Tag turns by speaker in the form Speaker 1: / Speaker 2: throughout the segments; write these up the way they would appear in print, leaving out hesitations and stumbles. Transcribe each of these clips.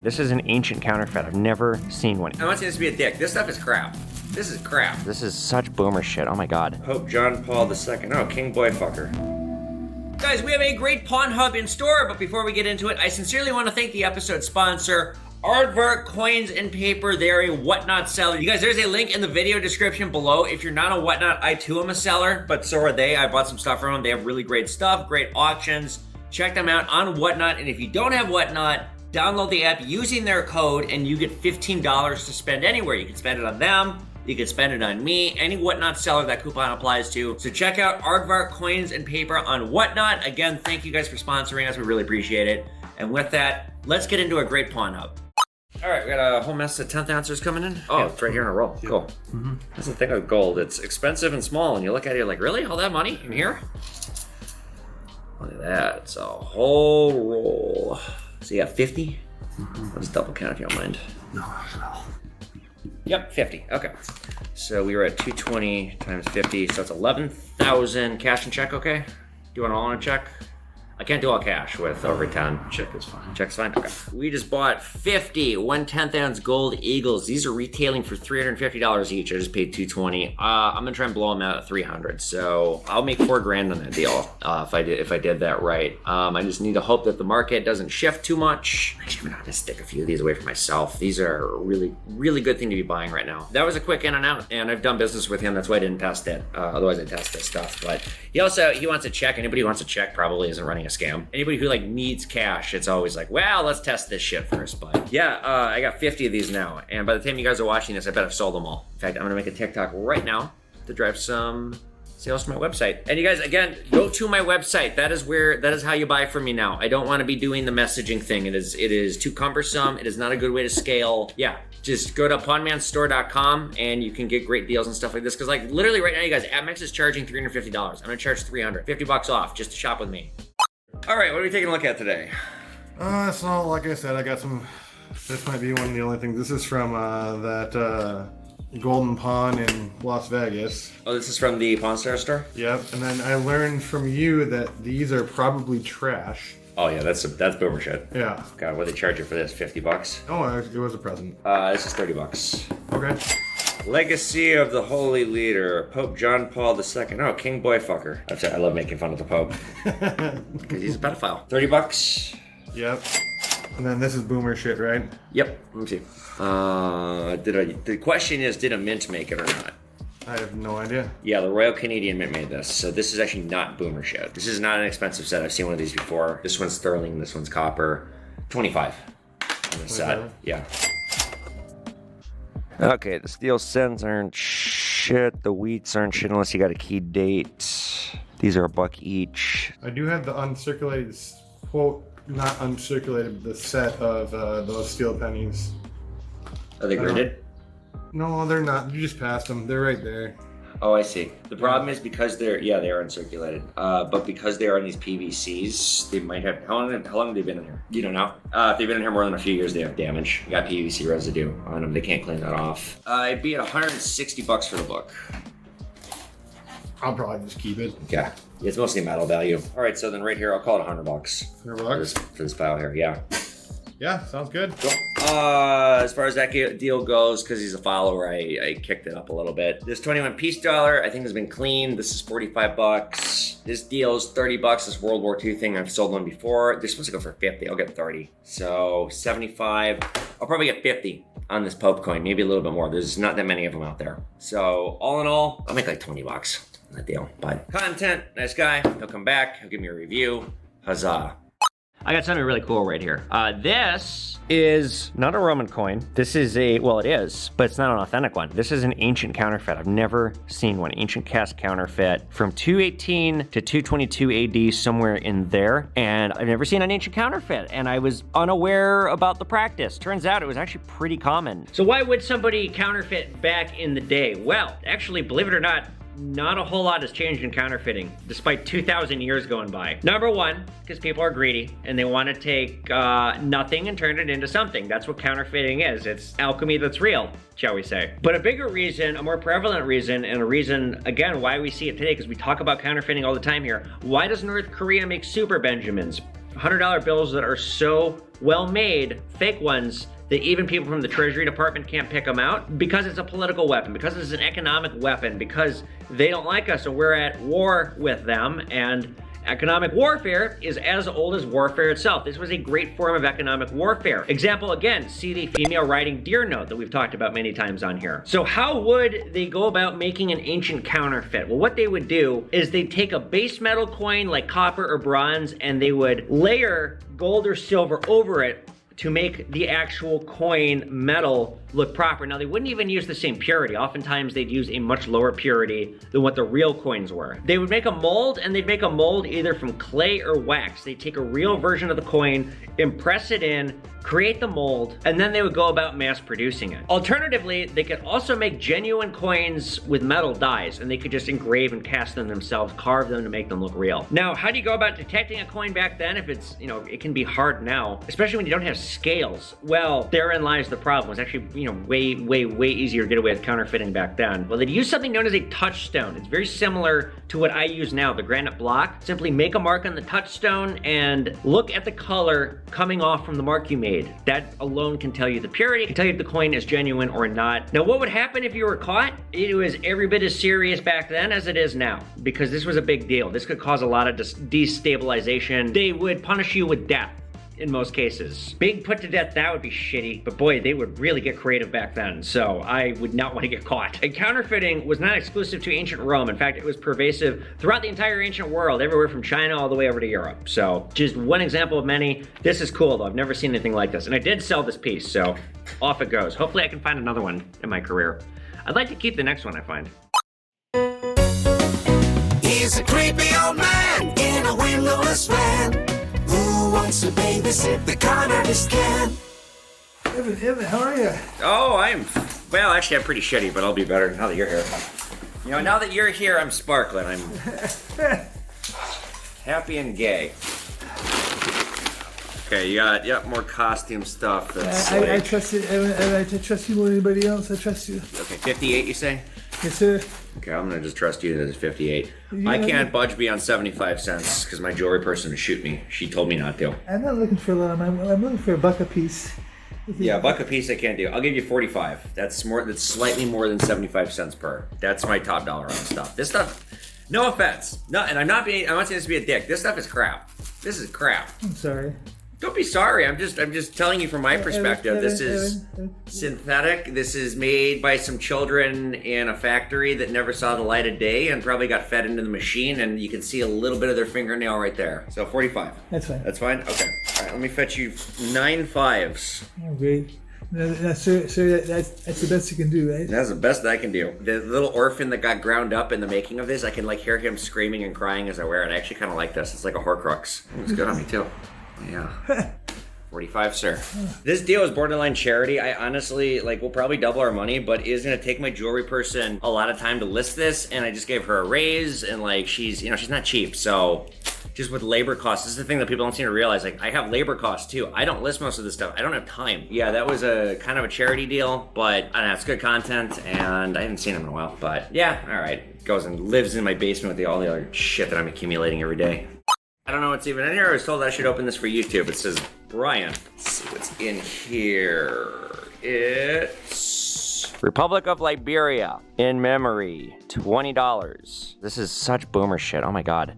Speaker 1: This is an ancient counterfeit. I've never seen one.
Speaker 2: I want this to be a dick. This stuff is crap. This is crap.
Speaker 1: This is such boomer shit. Oh my god.
Speaker 2: Pope John Paul II. Oh, King Boy Fucker. Guys, we have a great pawn hub in store, but before we get into it, I sincerely want to thank the episode sponsor, Aardvark Coins and Paper. They're a Whatnot seller. You guys, there's a link in the video description below. If you're not a Whatnot, I too am a seller, but so are they. I bought some stuff from them. They have really great stuff, great auctions. Check them out on Whatnot, and if you don't have Whatnot, download the app using their code, and you get $15 to spend anywhere. You can spend it on them. You can spend it on me, any Whatnot seller that coupon applies to. So check out Aardvark Coins and Paper on Whatnot. Again, thank you guys for sponsoring us. We really appreciate it. And with that, let's get into a great pawn hub. All right, we got a whole mess of 10th ounces coming in. Oh, it's right here in a roll. Cool. Mm-hmm. That's the thing with gold. It's expensive and small, and you look at it, you're like, really? All that money in here? Look at that. It's a whole roll. So you got 50? Mm-hmm. Let's double count if you don't mind.
Speaker 3: No.
Speaker 2: Yep, 50. Okay. So we were at 220 times 50, so it's 11,000 cash and check, okay? Do you want all on a check? I can't do all cash with over 10.
Speaker 3: Check is fine.
Speaker 2: Check's fine? Okay. We just bought 50 1/10 ounce gold Eagles. These are retailing for $350 each. I just paid $220. I'm gonna try and blow them out at $300. So I'll make $4,000 on that deal if I did that right. I just need to hope that the market doesn't shift too much. Actually, I'm gonna stick a few of these away for myself. These are a really, really good thing to be buying right now. That was a quick in and out, and I've done business with him. That's why I didn't test it. Otherwise, I test this stuff. But he wants a check. Anybody who wants a check probably isn't running a scam. Anybody who like needs cash, it's always like, well, let's test this shit first. But yeah, I got 50 of these now, and by the time you guys are watching this, I bet I've sold them all. In fact, I'm gonna make a TikTok right now to drive some sales to my website. And you guys, again, go to my website. That is how you buy from me now. I don't want to be doing the messaging thing. It is too cumbersome. It is not a good way to scale. Yeah, just go to pawnmanstore.com and you can get great deals and stuff like this. Because like literally right now, you guys, AppMex is charging $350. I'm gonna charge $300, $50 off just to shop with me. All right, what are we taking a look at today?
Speaker 3: So like I said, I got some. This might be one of the only things. This is from that Golden Pawn in Las Vegas.
Speaker 2: Oh, this is from the Pawn Star store?
Speaker 3: Yep. And then I learned from you that these are probably trash.
Speaker 2: Oh yeah, that's boomer shit.
Speaker 3: Yeah.
Speaker 2: God, what do they charge you for this? $50?
Speaker 3: Oh, it was a present.
Speaker 2: This is $30.
Speaker 3: Okay.
Speaker 2: Legacy of the Holy Leader, Pope John Paul II. Oh, King Boy Fucker. That's it. I love making fun of the Pope. Because he's a pedophile. $30.
Speaker 3: Yep. And then this is boomer shit, right?
Speaker 2: Yep. Let me see. The question is, did a mint make it or not?
Speaker 3: I have no idea.
Speaker 2: Yeah, the Royal Canadian Mint made this. So this is actually not boomer shit. This is not an expensive set. I've seen one of these before. This one's sterling, this one's copper. 25 on the set. Yeah. Okay, the steel cents aren't shit. The wheats aren't shit unless you got a key date. These are $1 each.
Speaker 3: I do have the uncirculated quote, not uncirculated, the set of those steel pennies.
Speaker 2: Are they graded?
Speaker 3: No, they're not. You just passed them. They're right there.
Speaker 2: Oh, I see. The problem is because they are uncirculated. But because they are on these PVCs, they might have, how long have they been in here? You don't know? If they've been in here more than a few years, they have damage. You got PVC residue on them. They can't clean that off. It'd be at $160 for the book.
Speaker 3: I'll probably just keep it.
Speaker 2: Yeah. It's mostly metal value. All right, so then right here, I'll call it $100.
Speaker 3: $100?
Speaker 2: For this pile here, yeah.
Speaker 3: Yeah, sounds good.
Speaker 2: Cool. As far as that deal goes, because he's a follower, I kicked it up a little bit. This 21 piece dollar, I think has been cleaned. This is $45. This deal is $30. This World War II thing, I've sold one before. They're supposed to go for 50. I'll get 30. So 75. I'll probably get 50 on this Pope coin, maybe a little bit more. There's not that many of them out there. So all in all, I'll make like $20 on that deal. But content, nice guy. He'll come back. He'll give me a review. Huzzah. I got something really cool right here. This is not a Roman coin. This is well, it is, but it's not an authentic one. This is an ancient counterfeit. I've never seen one. Ancient cast counterfeit from 218 to 222 AD, somewhere in there. And I've never seen an ancient counterfeit, and I was unaware about the practice. Turns out it was actually pretty common. So why would somebody counterfeit back in the day? Well, actually, believe it or not a whole lot has changed in counterfeiting, despite 2,000 years going by. Number one, because people are greedy and they want to take nothing and turn it into something. That's what counterfeiting is. It's alchemy that's real, shall we say. But a bigger reason, a more prevalent reason, and a reason, again, why we see it today, because we talk about counterfeiting all the time here. Why does North Korea make super Benjamins?
Speaker 4: $100 bills that are so well made, fake ones, that even people from the Treasury Department can't pick them out because it's a political weapon, because it's an economic weapon, because they don't like us and we're at war with them. And economic warfare is as old as warfare itself. This was a great form of economic warfare. Example again, see the female riding deer note that we've talked about many times on here. So how would they go about making an ancient counterfeit? Well, what they would do is they'd take a base metal coin like copper or bronze and they would layer gold or silver over it to make the actual coin metal look proper. Now, they wouldn't even use the same purity. Oftentimes, they'd use a much lower purity than what the real coins were. They would make a mold, and they'd make a mold either from clay or wax. They'd take a real version of the coin, impress it in, create the mold, and then they would go about mass producing it. Alternatively, they could also make genuine coins with metal dies, and they could just engrave and cast them themselves, carve them to make them look real. Now, how do you go about detecting a coin back then if it's, it can be hard now, especially when you don't have scales? Well, therein lies the problem. It's actually, way easier to get away with counterfeiting back then. Well, they'd use something known as a touchstone. It's very similar to what I use now, the granite block. Simply make a mark on the touchstone and look at the color coming off from the mark you made. That alone can tell you the purity, can tell you if the coin is genuine or not. Now, what would happen if you were caught? It was every bit as serious back then as it is now, because this was a big deal. This could cause a lot of destabilization. They would punish you with death in most cases. Being put to death, that would be shitty, but boy, they would really get creative back then, so I would not want to get caught. And counterfeiting was not exclusive to ancient Rome. In fact, it was pervasive throughout the entire ancient world, everywhere from China all the way over to Europe. So just one example of many. This is cool though, I've never seen anything like this. And I did sell this piece, so off it goes. Hopefully I can find another one in my career. I'd like to keep the next one I find.
Speaker 5: He's a creepy old man in a windowless van. Who wants to babysit the con artist can?
Speaker 6: Evan, how are you?
Speaker 2: Oh, well, actually, I'm pretty shitty, but I'll be better now that you're here. Now that you're here, I'm sparkling. I'm happy and gay. Okay, you got more costume stuff.
Speaker 6: I trust you, Evan. I trust you more than anybody else. I trust you.
Speaker 2: Okay, 58, you say?
Speaker 6: Yes, sir.
Speaker 2: Okay, I'm gonna just trust you that it's 58. I can't budge beyond 75 cents because my jewelry person would shoot me. She told me not to.
Speaker 6: I'm not looking for a lot of money. I'm looking for a buck a piece.
Speaker 2: Yeah, a buck a piece I can't do. I'll give you 45. That's slightly more than 75 cents per. That's my top dollar on stuff. This stuff, no offense. No, and I'm not saying this to be a dick. This stuff is crap. This is crap.
Speaker 6: I'm sorry.
Speaker 2: Don't be sorry. I'm just telling you from my perspective. This is synthetic. This is made by some children in a factory that never saw the light of day and probably got fed into the machine, and you can see a little bit of their fingernail right there. So 45.
Speaker 6: That's fine.
Speaker 2: That's fine? Okay. All right, let me fetch you 9 5s.
Speaker 6: Oh, great. No, sir, that's the best you can do, right?
Speaker 2: That's the best that I can do. The little orphan that got ground up in the making of this, I can hear him screaming and crying as I wear it. I actually kind of like this. It's like a Horcrux. It's good on me too. Yeah. 45, sir. This deal is borderline charity. I honestly, we'll probably double our money, but it is going to take my jewelry person a lot of time to list this, and I just gave her a raise, and, she's not cheap, so just with labor costs, this is the thing that people don't seem to realize. I have labor costs, too. I don't list most of this stuff. I don't have time. Yeah, that was a kind of a charity deal, but, I don't know, it's good content, and I haven't seen him in a while, but, yeah, all right. Goes and lives in my basement with all the other shit that I'm accumulating every day. I don't know what's even in here. I was told I should open this for YouTube. It says Brian. Let's see what's in here. It's
Speaker 1: Republic of Liberia, in memory, $20. This is such boomer shit. Oh my god.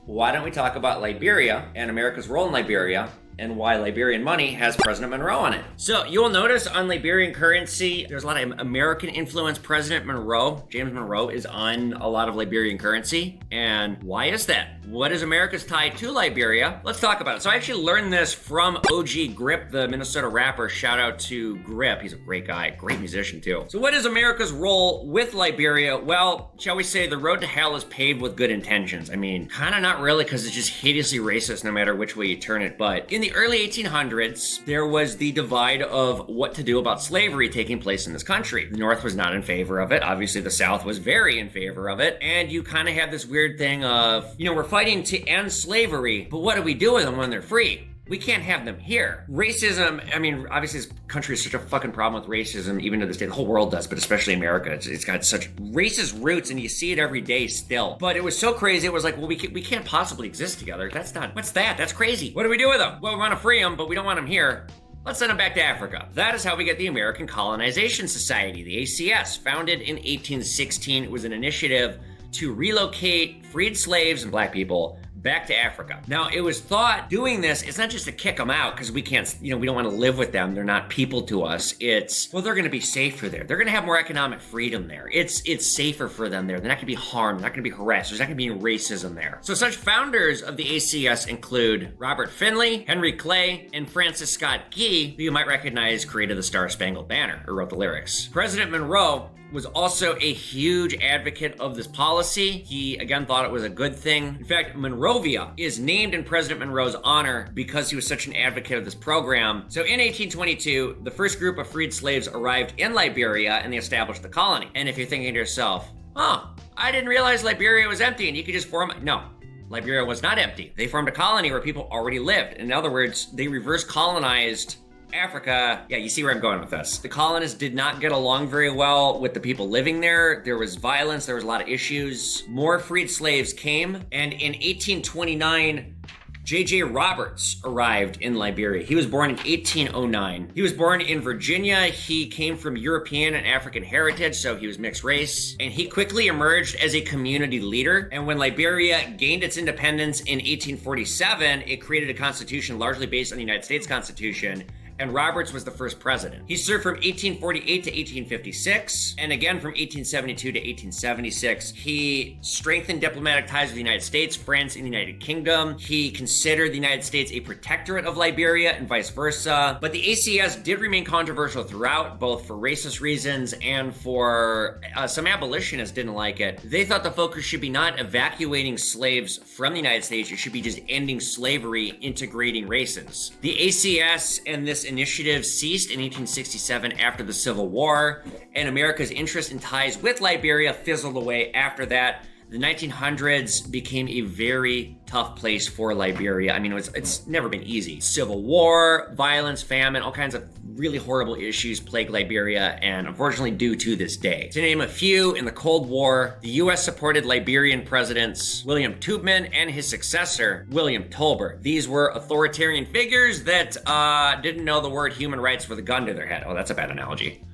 Speaker 2: Why don't we talk about Liberia and America's role in Liberia and why Liberian money has President Monroe on it. So you will notice on Liberian currency, there's a lot of American influence. President Monroe, James Monroe, is on a lot of Liberian currency. And why is that? What is America's tie to Liberia? Let's talk about it. So I actually learned this from OG Grip, the Minnesota rapper. Shout out to Grip. He's a great guy, great musician too. So what is America's role with Liberia? Well, shall we say the road to hell is paved with good intentions. I mean, kind of not really, because it's just hideously racist no matter which way you turn it. But in the early 1800s, there was the divide of what to do about slavery taking place in this country. The North was not in favor of it. Obviously, the South was very in favor of it. And you kind of have this weird thing of, we're fighting to end slavery, but what do we do with them when they're free? We can't have them here. Racism, I mean, obviously this country has such a fucking problem with racism, even to this day. The whole world does, but especially America. It's got such racist roots, and you see it every day still. But it was so crazy, it was like, well, we can't possibly exist together. That's not, what's that? That's crazy. What do we do with them? Well, we want to free them, but we don't want them here. Let's send them back to Africa. That is how we get the American Colonization Society, the ACS, founded in 1816. It was an initiative to relocate freed slaves and black people back to Africa. Now, it was thought doing this, it's not just to kick them out because we can't, we don't want to live with them. They're not people to us. It's, well, they're going to be safer there. They're going to have more economic freedom there. It's safer for them there. They're not going to be harmed. They're not going to be harassed. There's not going to be any racism there. So such founders of the ACS include Robert Finley, Henry Clay, and Francis Scott Key, who you might recognize created the Star-Spangled Banner or wrote the lyrics. President Monroe was also a huge advocate of this policy. He, again, thought it was a good thing. In fact, Monrovia is named in President Monroe's honor because he was such an advocate of this program. So in 1822, the first group of freed slaves arrived in Liberia and they established the colony. And if you're thinking to yourself, oh, I didn't realize Liberia was empty and you could just form, no. Liberia was not empty. They formed a colony where people already lived. In other words, they reverse colonized Africa. Yeah, you see where I'm going with this. The colonists did not get along very well with the people living there. There was violence, there was a lot of issues. More freed slaves came, and in 1829, J.J. Roberts arrived in Liberia. He was born in 1809. He was born in Virginia. He came from European and African heritage, so he was mixed race. And he quickly emerged as a community leader. And when Liberia gained its independence in 1847, it created a constitution largely based on the United States Constitution. And Roberts was the first president. He served from 1848 to 1856, and again from 1872 to 1876. He strengthened diplomatic ties with the United States, France, and the United Kingdom. He considered the United States a protectorate of Liberia and vice versa. But the ACS did remain controversial throughout, both for racist reasons and for some abolitionists didn't like it. They thought the focus should be not evacuating slaves from the United States, it should be just ending slavery, integrating races. The ACS and this initiative ceased in 1867 after the Civil War, and America's interest in ties with Liberia fizzled away after that. The 1900s became a very tough place for Liberia. I mean, it's never been easy. Civil war, violence, famine, all kinds of really horrible issues plague Liberia, and unfortunately do to this day. To name a few, in the Cold War, the US supported Liberian presidents William Tubman and his successor, William Tolbert. These were authoritarian figures that didn't know the word human rights with a gun to their head. Oh, that's a bad analogy.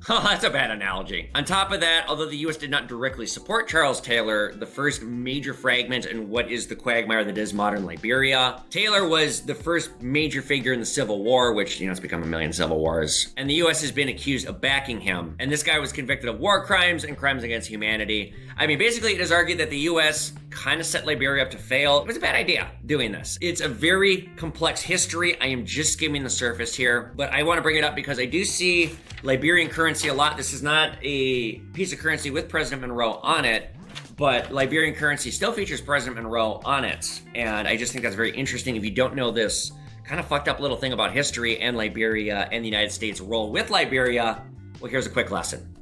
Speaker 2: Oh, that's a bad analogy. On top of that, although the U.S. did not directly support Charles Taylor, the first major fragment in what is the quagmire that is modern Liberia, Taylor was the first major figure in the Civil War, which, it's become a million civil wars. And the U.S. has been accused of backing him. And this guy was convicted of war crimes and crimes against humanity. I mean, basically, it is argued that the U.S. kind of set Liberia up to fail. It was a bad idea doing this. It's a very complex history. I am just skimming the surface here, but I want to bring it up because I do see Liberian currency a lot. This is not a piece of currency with President Monroe on it, but Liberian currency still features President Monroe on it. And I just think that's very interesting. If you don't know this kind of fucked up little thing about history and Liberia and the United States' role with Liberia, well, here's a quick lesson.